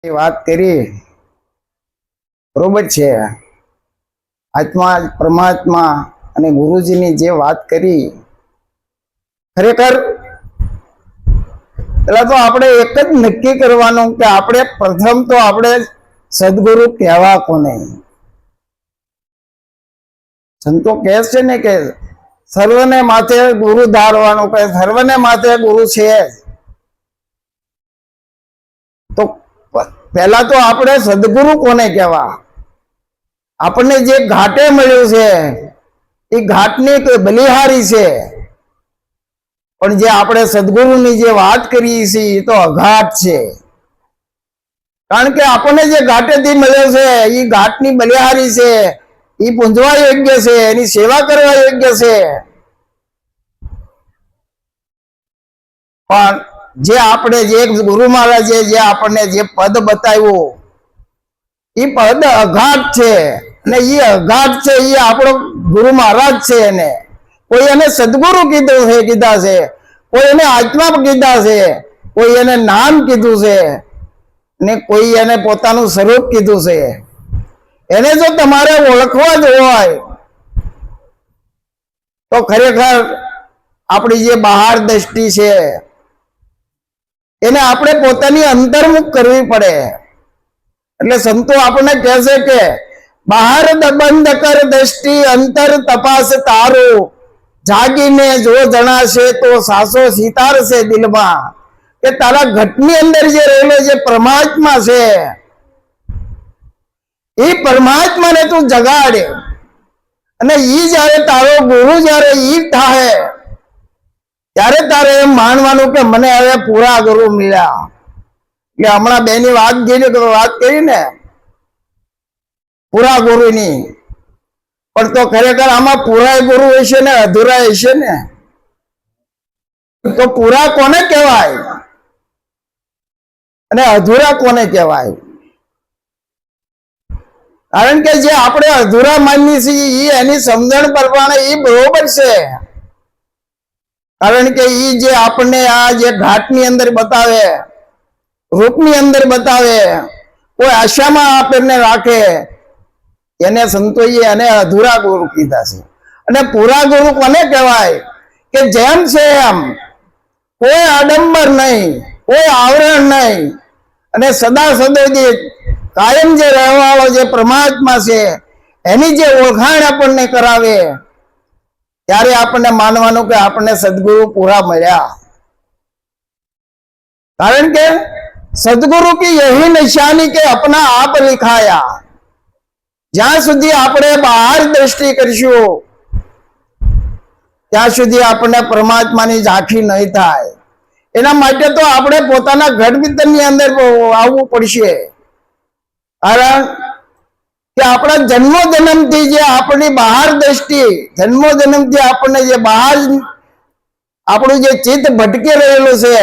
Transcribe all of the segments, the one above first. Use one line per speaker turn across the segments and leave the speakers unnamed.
વાત કરી બરોબર છે। આત્મા પરમાત્મા અને ગુરુજીની જે વાત કરી ખરેખર પેલા તો આપણે એક જ નક્કી કરવાનું કે આપણે પ્રથમ તો આપણે સદગુરુ કહેવા કોને। સંતો કહે છે ને કે સર્વને માથે ગુરુ ધારવાનું, કે સર્વને માથે ગુરુ છે। તો પહેલા તો આપણે સદગુરુ કોને કહેવા? આપણને જે ઘાટે મળ્યું છે એ ઘાટની કોઈ બલિહારી છે, પણ જે આપણે સદગુરુની જે વાત કરીએ છીએ એ તો અઘાટ છે। કારણ કે આપણને જે ઘાટેથી મળ્યો છે એ ઘાટની બલિહારી છે, એ પૂંજવા યોગ્ય છે, એની સેવા કરવા યોગ્ય છે। પણ જે આપણે જે ગુરુ મહારાજે જે આપણને જે પદ બતાવ્યું એ પદ અઘાટ છે, અને એ અઘાટ છે એ આપણો ગુરુ મહારાજ છે। એને કોઈ એને સદગુરુ કીધા છે, કોઈ એને આત્મા કીધા છે, કોઈ એને નામ કીધું છે, ને કોઈ એને પોતાનું સ્વરૂપ કીધું છે। એને જો તમારે ઓળખવા જ હોય તો ખરેખર આપણી જે બહાર દ્રષ્ટિ છે એને આપણે પોતાની અંતર્મુખ કરવી પડે। એટલે સંતો આપણને કહે છે કે બહાર બંધ કર દ્રષ્ટિ, અંતર તપાસ તારું, જાગીને જો જણાશે તો સાસો સિતારશે દિલમાં। કે તારા ઘટની અંદર જે રહેલો જે પરમાત્મા છે એ પરમાત્માને તું જગાડે, અને ઈ જયારે તારો ગુરુ જયારે ઈ થાય ત્યારે તારે એમ માનવાનું કે મને હવે પૂરા ગુરુ મળ્યા। એટલે હમણાં બેની વાત કરી ને પૂરા ગુરુની, પણ તો ખરેખર આમાં પૂરા ગુરુ હશે ને અધૂરા હશે ને? તો પૂરા કોને કહેવાય અને અધૂરા કોને કહેવાય? કારણ કે જે આપણે અધૂરા માનીએ છીએ એ એની સમજણ પ્રમાણે એ બરોબર છે। કારણ કે એ જે આપણને આ જે ઘાટની અંદર બતાવે, રૂપની અંદર બતાવે, કોઈ આશામાં આપણને રાખે, એને સંતોએ એને અધૂરા ગુરુ કીધા છે। અને પૂરા ગુરુ કોને કહેવાય? કે જેમ છે એમ, કોઈ આડંબર નહીં, કોઈ આવરણ નહીં, અને સદા સદોદી કાયમ જે રહેવાવાળો જે પરમાત્મા છે એની જે ઓળખાણ આપણને કરાવે ત્યારે આપણને માનવાનું કે આપણને સદગુરુ પૂરા મળ્યા। કારણ કે સદગુરુ की यही निशानी के अपना आप लिखाया। જ્યાં સુધી આપણે બહાર દ્રષ્ટિ કરીશું ત્યાં સુધી આપણને પરમાત્માની ઝાંખી નહીં થાય। એના માટે તો આપણે પોતાના ઘર ભીતરની અંદર આવવું પડશે। કારણ કે આપણા જન્મો જન્મથી જે આપણી બહાર દ્રષ્ટિ, જન્મો જન્મથી આપણને જે બહાર આપણું જે ચિત્ત ભટકી રહેલું છે,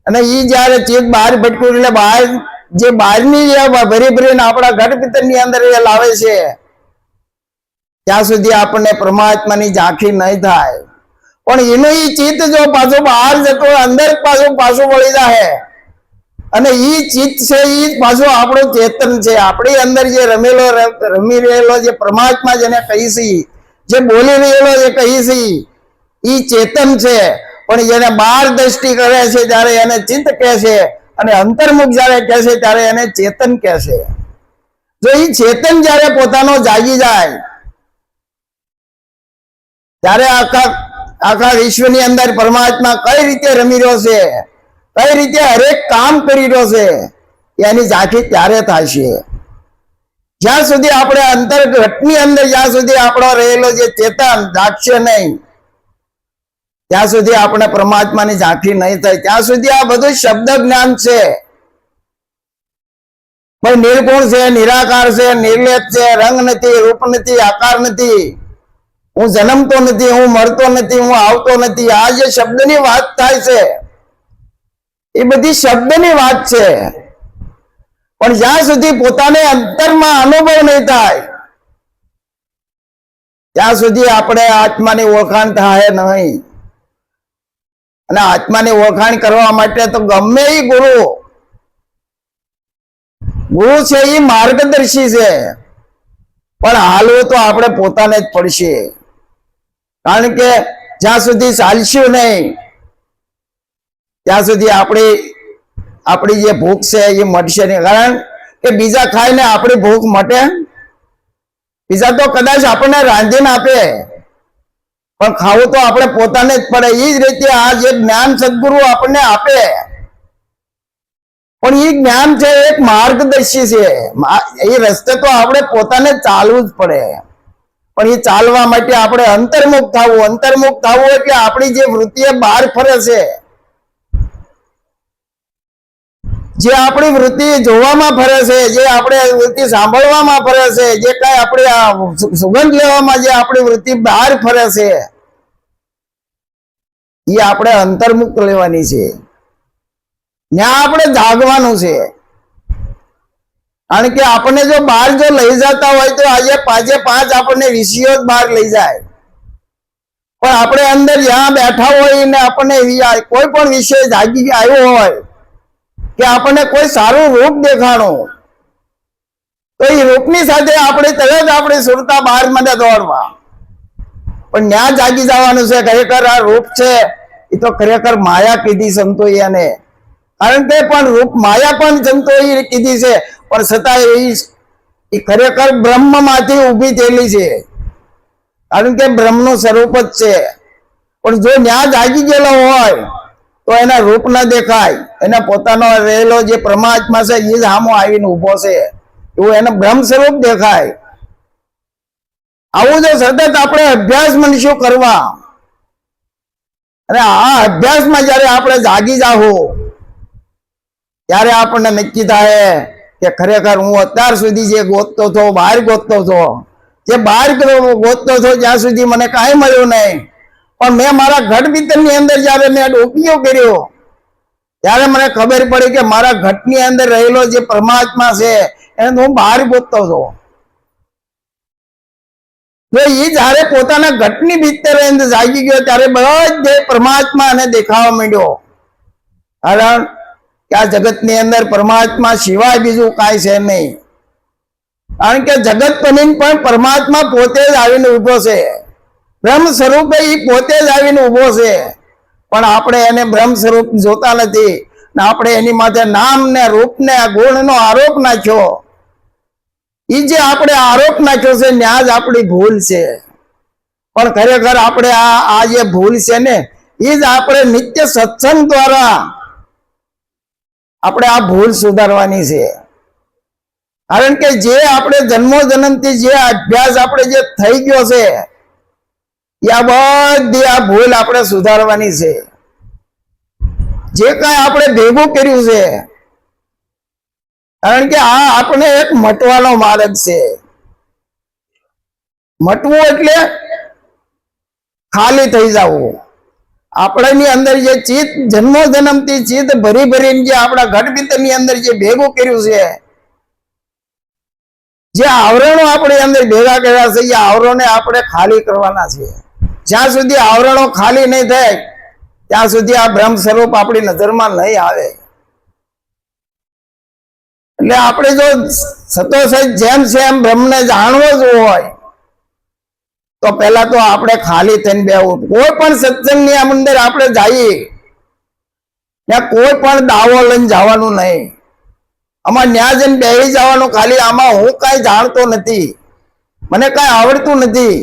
અને એ જયારે ચિત્ત બહાર ભટક્યું એટલે બહાર જે બહારની ભરી ભરીને આપણા ઘર ભીતરની અંદર એ લાવે છે, ત્યાં સુધી આપણને પરમાત્માની ઝાંખી નહીં થાય। પણ એનું એ ચિત્ત જો પાછું બહાર જતો અંદર પાછું વળી જાય, અને ઈ ચિત્ત છે ઈ પાછું આપણું ચેતન છે, આપણી અંદર જે રમી રહેલો જે પરમાત્મા જેને કહી છે, જે બોલી રહેલો જે કહી છે ઈ ચેતન છે। પણ જેને બહાર દ્રષ્ટિ કરે છે ત્યારે એને ચિત્ત કહે છે, અને અંતર્મુખ જયારે કહે છે ત્યારે એને ચેતન કહે છે। જો ઈ ચેતન જયારે પોતાનો જાગી જાય ત્યારે આખા વિશ્વની અંદર પરમાત્મા કઈ રીતે રમી રહ્યો છે, કઈ રીતે હરેક કામ કરી રહ્યો છે એની ઝાંખી ત્યારે થશે। જ્યાં સુધી આપણે અંતર્ઘટની અંદર જ્યાં સુધી આપણો રહેલો જે ચેતન જાગશે નહીં ત્યાં સુધી આપણે પરમાત્માની ઝાંખી નહીં થાય। ત્યાં સુધી આ બધું શબ્દ જ્ઞાન છે, પણ નિર્ગુણ છે, નિરાકાર છે, નિર્લેપ છે, રંગ નથી, રૂપ નથી, આકાર નથી, હું જન્મતો નથી, હું મરતો નથી, હું આવતો નથી, આ જે શબ્દની વાત થાય છે એ બધી શબ્દની વાત છે। પણ જ્યાં સુધી પોતાને અંતરમાં અનુભવ નહીં થાય ત્યાં સુધી આપણે આત્માની ઓળખાણ થાય નહીં। અને આત્માની ઓળખાણ કરવા માટે તો ગમે એ ગુરુ ગુરુ છે એ માર્ગદર્શી છે, પણ હાલવું તો આપણે પોતાને જ પડશે. કારણ કે જ્યાં સુધી ચાલશું નહીં ત્યાં સુધી આપણી જે ભૂખ છે એ મટશે નહીં. કારણ કે બીજા ખાઈને આપણી ભૂખ મટે? બીજા તો કદાચ આપણને રાંધીને આપે, પણ ખાવું તો આપણે પોતાને જ પડે. એ જ રીતે આ જે જ્ઞાન સદગુરુ આપણને આપે, પણ એ જ્ઞાન છે એક માર્ગદર્શી છે. એ રસ્તે તો આપણે પોતાને ચાલવું જ પડે. પણ એ ચાલવા માટે આપણે અંતર્મુખ થવું એટલે આપણી જે વૃત્તિએ બહાર ફરે છે, જે આપણી વૃત્તિ જોવામાં ફરે છે, જે આપણે વૃત્તિ સાંભળવામાં ફરે છે, જે કઈ આપણે સુગંધ લેવામાં જે આપણી વૃત્તિ બહાર ફરે છે, એ આપણે અંતર્મુક્ત લેવાની છે. ત્યાં આપણે જાગવાનું છે. કારણ કે આપણને જો બહાર જો લઈ જતા હોય તો આજે 5 આપણને વિષયો જ બહાર લઈ જાય, પણ આપણે અંદર જ્યાં બેઠા હોય ને આપણને કોઈ પણ વિષય જાગી આવ્યો હોય કે આપણને કોઈ સારું રૂપ દેખાણું, તો એ રૂપની સાથે આપણે તરત આપણે સુરતા બહાર મને દોડવા, પણ ત્યાં જાગી જવાનું છે. ખરેખર આ રૂપ છે એ તો ખરેખર માયા કીધી સંતોએ એને. કારણ કે પણ રૂપ માયા પણ સંતોએ કીધી છે, પણ છતાં એ ખરેખર બ્રહ્મમાંથી ઊભી થયેલી છે. કારણ કે બ્રહ્મનું સ્વરૂપ જ છે. પણ જો ત્યાં જાગી ગયેલો હોય તો એના રૂપ ના દેખાય, એના પોતાનો રહેલો જે પરમાત્મા છે એ જ સામો આવીને ઉભો છે, એવું એને બ્રહ્મ સ્વરૂપ દેખાય. આવું જો સતત આપણે અભ્યાસ મનશું કરવા, અને આ અભ્યાસમાં જયારે આપણે જાગી જાહો ત્યારે આપણને નક્કી થાય કે ખરેખર હું અત્યાર સુધી જે ગોતતો હતો, બહાર ગોતતો હતો, જે બહાર ગોતતો હતો જ્યાં સુધી મને કાંઈ મળ્યું નહીં, પણ મેં મારા ઘટ ભીતરની અંદર જયારે મેં ડોકીઓ કર્યો ત્યારે મને ખબર પડી કે મારા ઘટની અંદર રહેલો જે પરમાત્મા છે એને હું બહાર ગોતતો હતો. જો એ જયારે પોતાના ઘટની ભીતર અંદર જાગી ગયો ત્યારે બધે પરમાત્મા એને દેખાવા માંડ્યો. કારણ કે આ જગતની અંદર પરમાત્મા સિવાય બીજું કાંઈ છે નહીં. કારણ કે જગત બનીને પણ પરમાત્મા પોતે જ આવીને ઉભો છે. બ્રહ્મ સ્વરૂપે એ પોતે જ આવીને ઉભો છે, પણ આપણે એને બ્રહ્મ સ્વરૂપ જોતા નથી ને આપણે એની માથે નામ ને રૂપ ને ગુણ નો આરોપ નાખ્યો. એ જે આપણે આરોપ નાખ્યો છે ત્યાં જ આપણી ભૂલ છે. પણ ખરેખર આપણે આ જે ભૂલ છે ને એ જ આપણે નિત્ય સત્સંગ દ્વારા આપણે આ ભૂલ સુધારવાની છે. કારણ કે જે આપણે જન્મો જન્મથી જે અભ્યાસ આપણે જે થઈ ગયો છે એ આ બધી આ ભૂલ આપણે સુધારવાની છે. જે કઈ આપણે ભેગું કર્યું છે, કારણ કે આ આપણે એક મટવાનો માર્ગ છે. મટવું એટલે ખાલી થઈ જવું. આપણાની અંદર જે ચિત્ત જન્મો જન્મથી ચિત્ત ભરી ભરીને જે આપણા ઘટ ભીતરની અંદર જે ભેગું કર્યું છે, જે આવરણો આપણી અંદર ભેગા કર્યા છે એ આવરણોને આપણે ખાલી કરવાના છે. જ્યાં સુધી આવરણો ખાલી નહીં થાય ત્યાં સુધી આ બ્રહ્મ સ્વરૂપ આપણી નજરમાં નહીં આવે. એટલે આપણે જો સતોષ જેમ છે એમ બ્રહ્મને જાણવો જ હોય તો પહેલા તો આપણે ખાલી થઈને બેવું. કોઈ પણ સત્સંગની અંદર આપણે જઈએ ત્યાં કોઈ પણ દાવો લઈને જવાનું નહીં. આમાં ન્યા જઈને બેસી જવાનું ખાલી. આમાં હું કાંઈ જાણતો નથી, મને કાંઈ આવડતું નથી.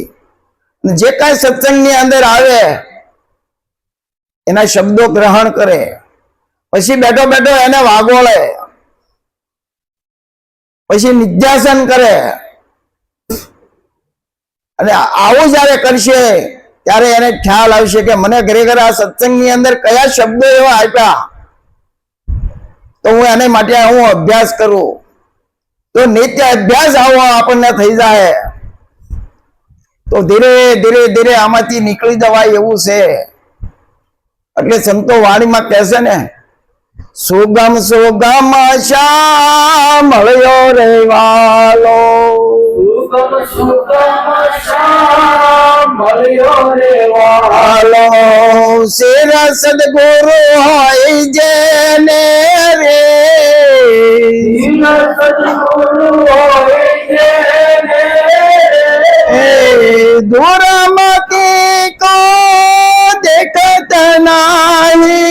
જે કાંઈ સત્સંગની અંદર આવે એના શબ્દો ગ્રહણ કરે, પછી બેઠો બેઠો એને વાગોળે, પછી નિધ્યાસન કરે. અને આવું જયારે કરશે ત્યારે એને ખ્યાલ આવશે કે મને ખરેખર આ સત્સંગની અંદર કયા શબ્દો એવા આપ્યા, તો હું એને માટે હું અભ્યાસ કરું. તો નિત્ય અભ્યાસ આવો આપણને થઈ જાય તો ધીરે ધીરે ધીરે આમાંથી નીકળી જવાય એવું છે. એટલે સંતો વાણીમાં કહેશે ને, સુગમ સુગમ શ્યામ મળ્યો રે વાલો, સુગમ સુગમ શ્યામ મળ્યો રે વાલો, શેર સદગુરુ હોય જેને રે, दूरमती को देखत नाही,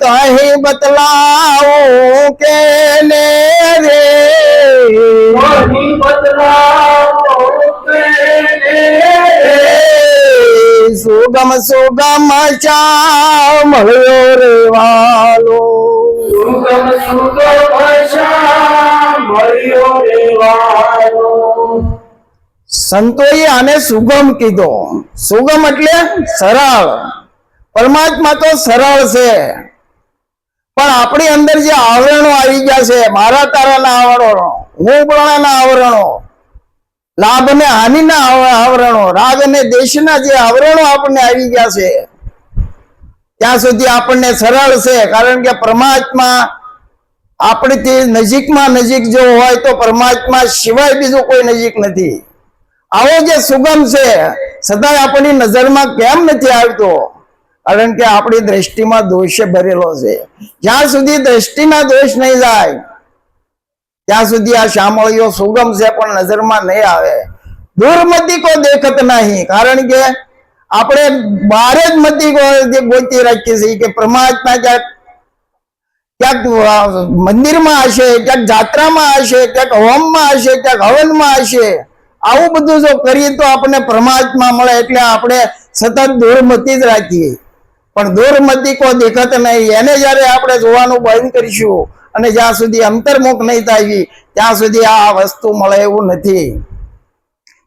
कहीं बतलाओ के ने रे, सुगम सुगम श्याम મળ્યો રે વાલો, સંતોએ આને સુગમ કીધો. સુગમ એટલે સરળ. પરમાત્મા તો સરળ છે, પણ આપણી અંદર જે આવરણો આવી ગયા છે, મારા તારાના આવરણો, હું પ્રણાના આવરણો, લાભ અને હાનિના આવરણો, રાગ અને દેશના જે આવરણો આપણને આવી ગયા છે, ત્યાં સુધી આપણને સરળ છે. કારણ કે પરમાત્મા આપણીથી નજીકમાં નજીક જો હોય તો પરમાત્મા સિવાય બીજું કોઈ નજીક નથી. આવો જે સુગમ છે છતાંય આપણી નજરમાં કેમ નથી આવતો? કારણ કે આપણી દ્રષ્ટિમાં દોષ ભરેલો છે. જ્યાં સુધી દ્રષ્ટિના દોષ નહીં જાય ત્યાં સુધી આ શામળીઓ સુગમ છે પણ નજરમાં નહીં આવે. દૂરમતી કો દેખત નહીં, કારણ કે આપણે બહાર જ મતી ગોતી રાખીએ છીએ કે પરમાત્મા ક્યાંક મંદિરમાં હશે, ક્યાંક જાત્રામાં હશે, ક્યાંક હોમમાં હશે, ક્યાંક હવનમાં હશે. આવું બધું જો કરીએ તો આપણને પરમાત્મા મળે, એટલે આપણે સતત દૂરમતી જ રાખીએ. પણ દૂરમતી કો દેખત નહીં, એને જયારે આપણે જોવાનું બંધ કરીશું અને જ્યાં સુધી અંતર્મુખ નહીં થાય ત્યાં સુધી આ વસ્તુ મળે એવું નથી.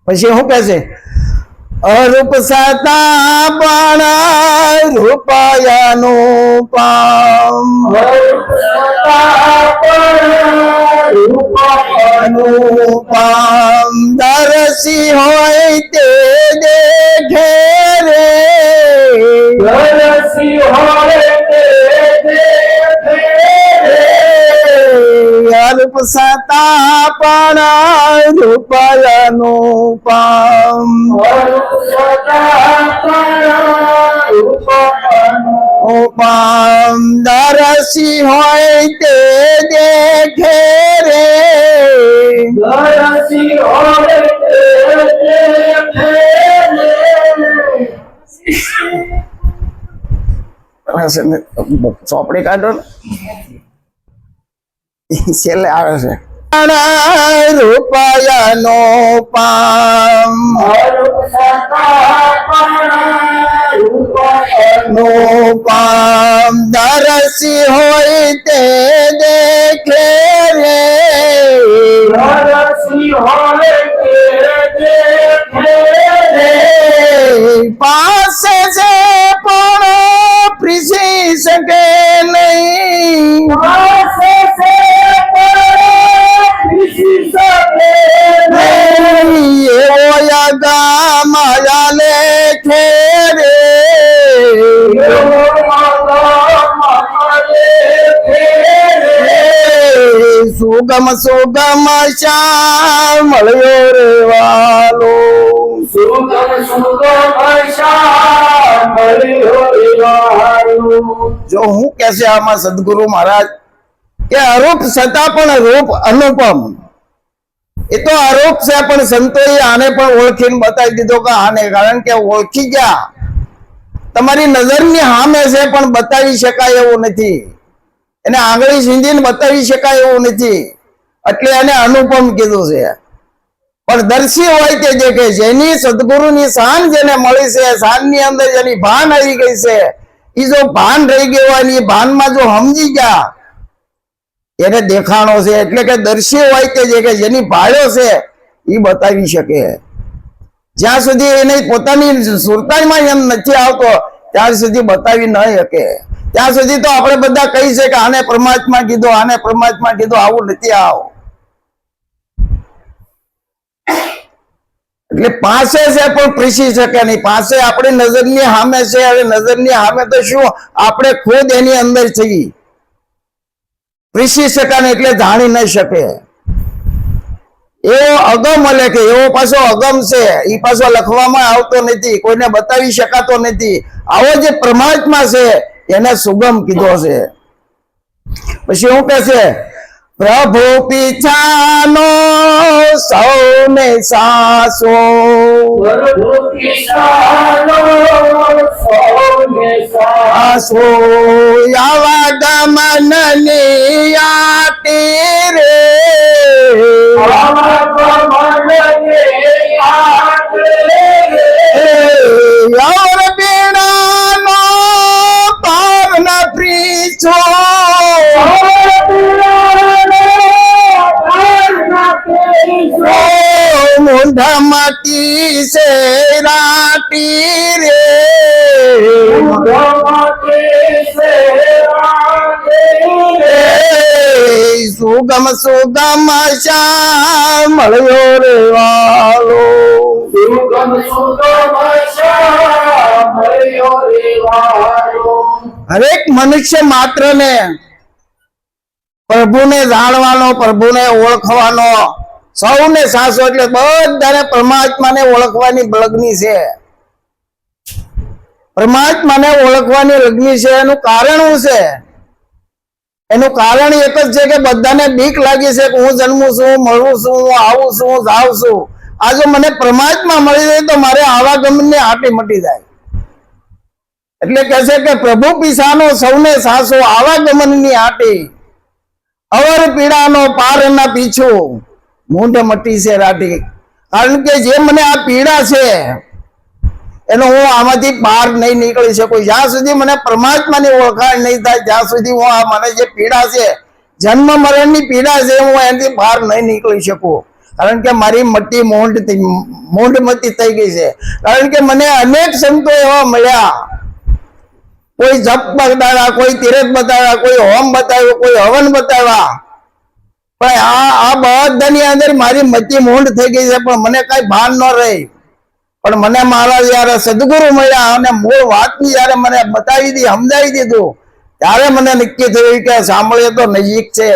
પછી શું કહે છે? અરૂપ સતા પણ રૂપાયાનું પામ, પામ દરસી હોય તે દેખે રે, અરૂપ સતા પણ રૂપાયાનું પામ, પામ દરસી હોય તે દેખે રે, ચોપડી કાઢો ને, છેલ્લે આવે છે રૂપાયાનો પામ, નો પામ દરસી હોય તે દેખે રે, પાસે છે પણ પ્રીસી શકે નહીં, એવો યાદા લેખે રે, સુગમ સુગમ શ્યામ મળ્યો રે વાલો, જો હું કે છે આમાં સદગુરુ મહારાજ કે અરૂપ છતાં પણ રૂપ અનુપમ. એ તો અરૂપ છે પણ સંતોએ આને પણ ઓળખીને બતાવી દીધો કે આને, કારણ કે ઓળખી ગયા. તમારી નજરની સામે છે પણ બતાવી શકાય એવું નથી, એને આંગળી સીંધીને બતાવી શકાય એવું નથી, એટલે એને અનુપમ કીધું છે. પણ દર્શી હોય તે દેખે, જેની સદગુરુની શાન જેને મળી છે, શાનની અંદર જેની ભાન આવી ગઈ છે, એ જો ભાન રહી ગયું હોય ને એ ભાનમાં જો સમજી ગયા એને દેખાણો છે. એટલે કે દર્શી હોય તે દેખે, જેની ભાળ્યો છે એ બતાવી શકે. જ્યાં સુધી એને પોતાની સુરતાઈમાં એમ નથી આવતો ત્યાં સુધી બતાવી ન શકે. ત્યાં સુધી તો આપણે બધા કહી છે કે આને પરમાત્મા કીધો, આને પરમાત્મા કીધો, આવું નથી. આવો એટલે પાસે છે પણ પ્રીસી શકે નહીં. પાસે આપણી નજરની સામે છે. હવે નજરની સામે તો શું, આપણે ખુદ એની અંદર છીએ, પ્રીસી શકાય એટલે જાણી ન શકે. એવો અગમ લેખે, એવો પાછો અગમ છે, એ પાછો લખવામાં આવતો નથી, કોઈને બતાવી શકાતો નથી. આવો જે પરમાત્મા છે એને સુગમ કીધો છે. પછી શું કહે છે? પ્રભુ પીછાનો સૌને સાસો,
પ્રભુ પીછાનો સૌને સાસો,
આવા ગમનની આટી રે,
આવા ગમનને આટલે રે,
યૌર પીડાનો પાર ન પ્રીછો, મૂંઢામાંથી છે રાટી રે, સુગમ સુગમ શ્યામ મળ્યો રે વાલો,
સુગમ સુગમ શ્યામ મળ્યો રે વાલો.
હરેક મનુષ્ય માત્ર ને પ્રભુને જાણવાનો, પ્રભુને ઓળખવાનો સૌને સાસો, એટલે બધાને પરમાત્માને ઓળખવાની લગ્ની છે. પરમાત્માને ઓળખવાની લગ્ની છે. એનું કારણ શું છે? એનું કારણ એક જ છે કે બધાને બીક લાગી છે કે હું જન્મું છું, મળું છું, હું આવું છું, હું જાઉં છું. આ જો મને પરમાત્મા મળી જાય તો મારે આવાગમનની આટી મટી જાય. એટલે કહે છે કે પ્રભુ પીસાનો સૌને સાસો, આવાગમનની આટી, અવર પીડાનો પાર ના પીછું, મૂંઢ મટી છે રાટી. કારણ કે જે મને આ પીડા છે એનો હું આમાંથી બહાર નહીં નીકળી શકું. જ્યાં સુધી મને પરમાત્માની ઓળખાણ નહીં થાય ત્યાં સુધી હું આ મને જે પીડા છે, જન્મ મરણની પીડા છે, હું એનાથી બહાર નહીં નીકળી શકું. કારણ કે મારી મટી મૂંઢમતી થઈ ગઈ છે. કારણ કે મને અનેક સંતો એવા મળ્યા, કોઈ જપ બતાવ્યા, કોઈ તીરથ બતાવ્યા, કોઈ હોમ બતાવ્યો, કોઈ હવન બતાવ્યા, પણ આ બધાની અંદર મારી મતી મૂંઢ થઈ ગઈ છે, પણ મને કઈ ભાન ન રહી. પણ મને મારા જયારે સદગુરુ મળ્યા અને મૂળ વાતની જયારે મને બતાવી દી, સમજાવી દીધું, ત્યારે મને નક્કી થયું કે સાંભળીએ તો નજીક છે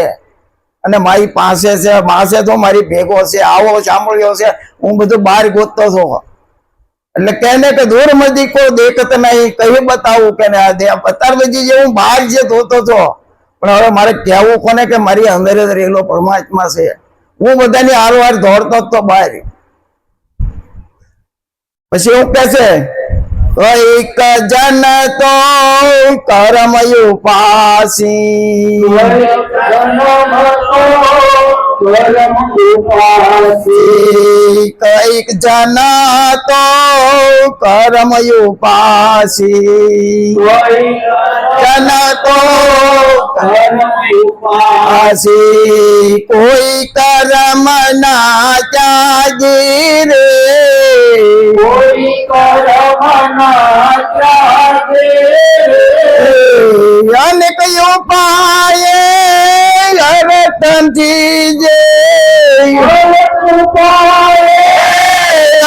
અને મારી પાસે છે, માસે તો મારી ભેગો છે, આવો સાંભળ્યો છે. હું બધું બહાર ગોતતો હતો. એટલે કહે કે દૂર મધી કો દેખત નહીં, કયું બતાવું કે બતાવી જે હું બહાર જે ધોતો હતો, પણ હવે મારે કહેવું કોને કે મારી અંદર જ રહેલો પરમાત્મા છે. હું બધાની હારવાર દોડતો જ તો બહાર. પછી એવું કે છે એક જન તો કરમ ઉપાસી, કઈક જન તો કરમ ઉપાસી, જન તો ઉપાસી, કોઈ કરમ ના ત્યાગી રે,
કોઈ કરમ ના ત્યાગે રે,
અનેક ઉપાયે અર્થનથી જે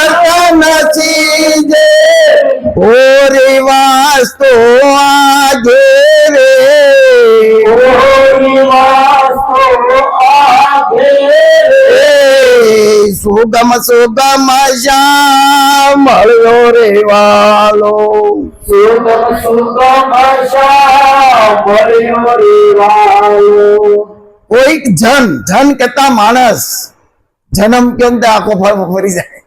અર્થ નથી જે, ઓરી વાસ્તો આગે રે,
ઓરી વાસ્તો આગે રે,
સુગમ સુગમ શ્યામ મળ્યો રે વાલો,
સુગમ સુગમ શ્યામ મળ્યો રે વાલો.
કોઈક જન, જન કેતા માણસ, જન્મ કેમ તે આખો ફરી જાય.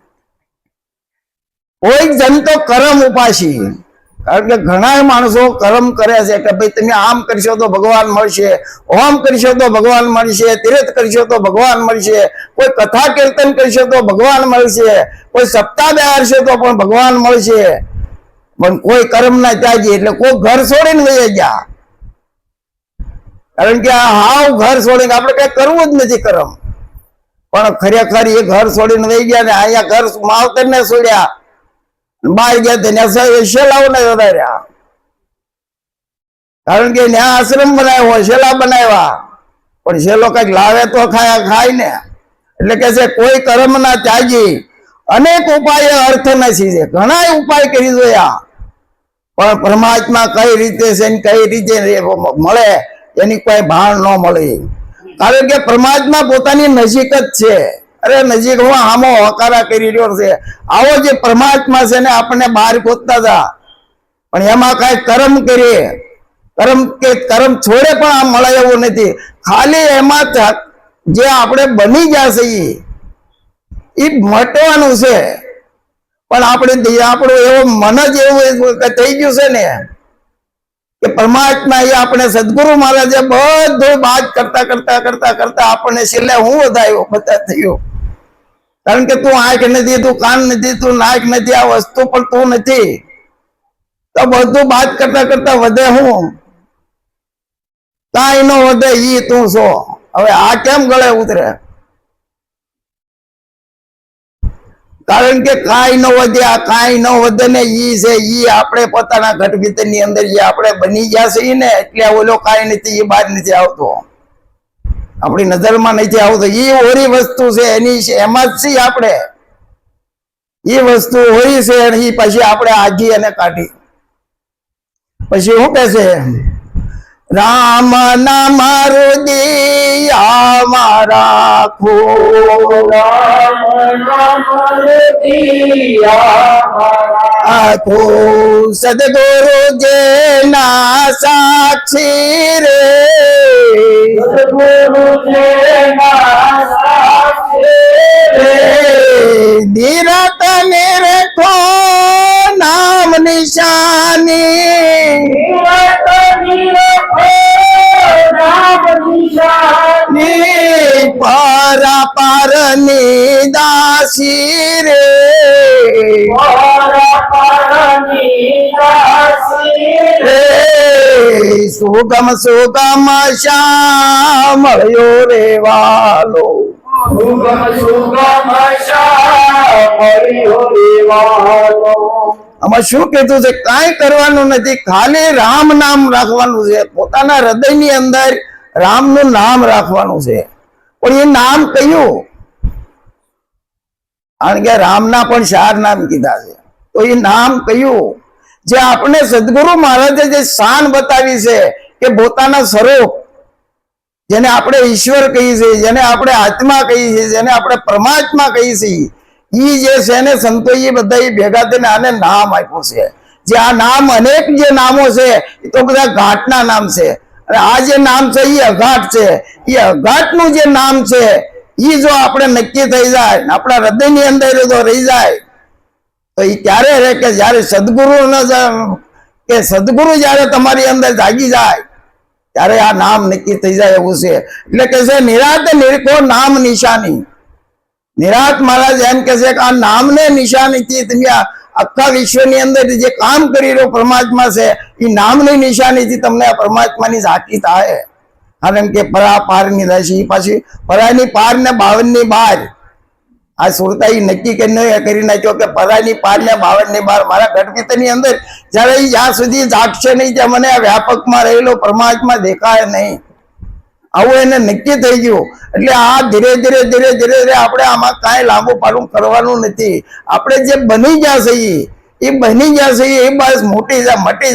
કોઈક જન તો કરમ ઉપાસી, કારણ કે ઘણા માણસો કર્મ કરે છે કે ભાઈ તમે આમ કરશો તો ભગવાન મળશે, હોમ કરશો તો ભગવાન મળશે, તીર્થ કરશો તો ભગવાન મળશે, કોઈ કથા કીર્તન કરશો તો ભગવાન મળશે, કોઈ સપ્તાહ બેહારશો તો પણ ભગવાન મળશે. પણ કોઈ કર્મ ના ત્યાગી, એટલે કોઈ ઘર છોડીને વહી ગયા. કારણ કે આ હાવ ઘર છોડીને આપણે કઈ કરવું જ નથી કર્મ, પણ ખરેખર એ ઘર છોડીને વહી ગયા ને અહીંયા ઘર માવતર ને છોડ્યા, બહાર ગયા તેને શેલાઓને વધાર્યા. કારણ કે ત્યાં આશ્રમ બનાવ્યો, શેલા બનાવ્યા, પણ શેલો કઈક લાવે તો ખાય ને. એટલે કે છે કોઈ કર્મ ના ત્યાગી, અનેક ઉપાય અર્થ નથી છે, ઘણા ઉપાય કરી જોયા, પણ પરમાત્મા કઈ રીતે છે ને કઈ રીતે મળે એની કોઈ ભાન ન મળે. કારણ કે પરમાત્મા પોતાની નજીક જ છે, અરે નજીક હું આમો હકારા કરી રહ્યો છે. આવો જે પરમાત્મા છે ને આપણને બહાર ગોતતા હતા, પણ એમાં કઈ કર્મ કરીએ, કર્મ છોડે પણ આ મળે એવું નથી. ખાલી એમાં જે આપણે બની ગયા છે એ મટવાનું છે. પણ આપણું એવું મન જ એવું થઈ ગયું છે ને કે પરમાત્મા એ આપણે સદગુરુ મહારાજે બધું બાદ કરતા કરતા કરતા કરતા આપણને છેલ્લે હું વધાયો બધા થયો. કારણ કે તું આંખ નથી, તું કાન નથી, તું નાક નથી, આ વસ્તુ પણ તું નથી, તો બધું બાદ કરતા કરતા વધે હું? કાંઈ ન વધે, ઈ તું છો. હવે આ કેમ ગળે ઉતરે? કારણ કે કાંઈ ન વધે, આ કાંઈ ન વધે ને ઈ છે, ઈ આપણે પોતાના ઘટ ભીતર ની અંદર જે આપણે બની ગયા છે ને, એટલે ઓલો કાંઈ નથી, એ બહાર નથી આવતો, આપણી નજરમાં નથી આવતો. ઈ ઓરી વસ્તુ છે, એમાં જ છીએ આપણે. ઈ વસ્તુ ઓરી છે, ઈ પછી આપણે આજી અને કાઢી. પછી શું કે છે? રામ નામ હૃદયમાં રાખો,
રામ નામ હૃદયમાં
આખો સદગુરુ જેના સાક્ષી રે,
સદગુરુ જેના સાક્ષી રે,
ધીરત નિરખો નામ નિશાની,
નિરત નિરખો નામ નિશાની,
પારા પારની દાસી રે,
પારની દાસી રે,
સુગમ સુગમ શ્યામળ્યો રે વાલો,
સુગમ સુગમ શ્યામળ્યો રે વાલો.
આમાં શું કીધું છે? કાંઈ કરવાનું નથી, ખાલી રામ નામ રાખવાનું છે. પોતાના હૃદયની અંદર રામનું નામ રાખવાનું છે. પણ એ નામ કયું? કારણ કે રામના પણ 4 નામ કીધા છે. તો એ નામ કયું? જે આપણે સદગુરુ મહારાજે જે શાન બતાવી છે કે પોતાના સ્વરૂપ, જેને આપણે ઈશ્વર કહીએ છીએ, જેને આપણે આત્મા કહીએ છીએ, જેને આપણે પરમાત્મા કહીએ છીએ, ઈ જે છે ને સંતોએ બધા ભેગા થઈને આને નામ આપ્યું છે. જે આ નામ અનેક જે નામો છે એ તો બધા ઘાટના નામ છે, અને આ જે નામ છે એ અઘાટ છે. એ અઘાટનું જે નામ છે એ જો આપણે નક્કી થઈ જાય, આપણા હૃદયની અંદર જો રહી જાય, તો એ ક્યારે રહે કે જયારે સદગુરુ જયારે તમારી અંદર જાગી જાય ત્યારે આ નામ નક્કી થઈ જાય એવું છે. એટલે કે છે નિરાત નિરખો નામ નિશાની. નિરાત મહારાજ એમ કે છે કે આ નામને નિશાનીથી તમે આખા વિશ્વની અંદર જે કામ કરી રહ્યો પરમાત્મા છે, એ નામની નિશાનીથી તમને આ પરમાત્માની ઝાંકી થાય. કારણ કે પરા પારની રાશિ, પાછી પરાની પાર ને 52 ની બાર. આ સુરતાઈ નક્કી કરી નાખ્યો કે પરાની પાર ને 52 ની બાર મારા ઘટપિતરની અંદર જયારે જ્યાં સુધી જાગશે નહીં, ત્યાં મને આ વ્યાપકમાં રહેલો પરમાત્મા દેખાય નહીં. આવું એને નક્કી થઈ ગયું. એટલે આ ધીરે ધીરે ધીરે ધીરે ધીરે આપણે આમાં કાંઈ લાંબુ પાડું કરવાનું નથી. આપણે જે બની ગયા છે એ બની ગયા છે એ બસ મટી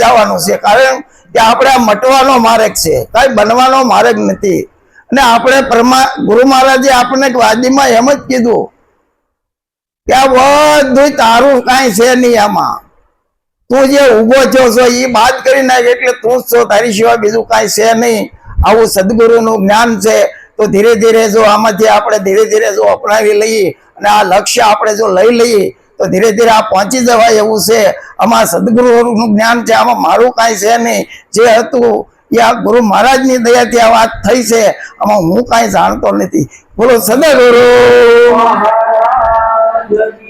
જવાનું છે. કારણ કે આપણે આ મટવાનો માર્ગ છે, કાંઈ બનવાનો માર્ગ નથી. અને આપણે ગુરુ મહારાજે આપણને વાદીમાં એમ જ કીધું કે આ બધું તારું કાંઈ છે નહીં, આમાં તું જે ઉભો થયો છો એ બાદ કરી નાખ, એટલે તું જ છો, તારી સિવાય બીજું કાંઈ છે નહીં. આવું સદગુરુનું જ્ઞાન છે. તો ધીરે ધીરે જો આમાંથી આપણે ધીરે ધીરે જો અપનાવી લઈએ અને આ લક્ષ્ય આપણે જો લઈ લઈએ તો ધીરે ધીરે આ પહોંચી જવાય એવું છે. આમાં સદગુરુનું જ્ઞાન છે, આમાં મારું કાંઈ છે નહીં. જે હતું એ આ ગુરુ મહારાજની દયાથી આ વાત થઈ છે, આમાં હું કાંઈ જાણતો નથી. બોલો સદગુરુ
મહારાજ.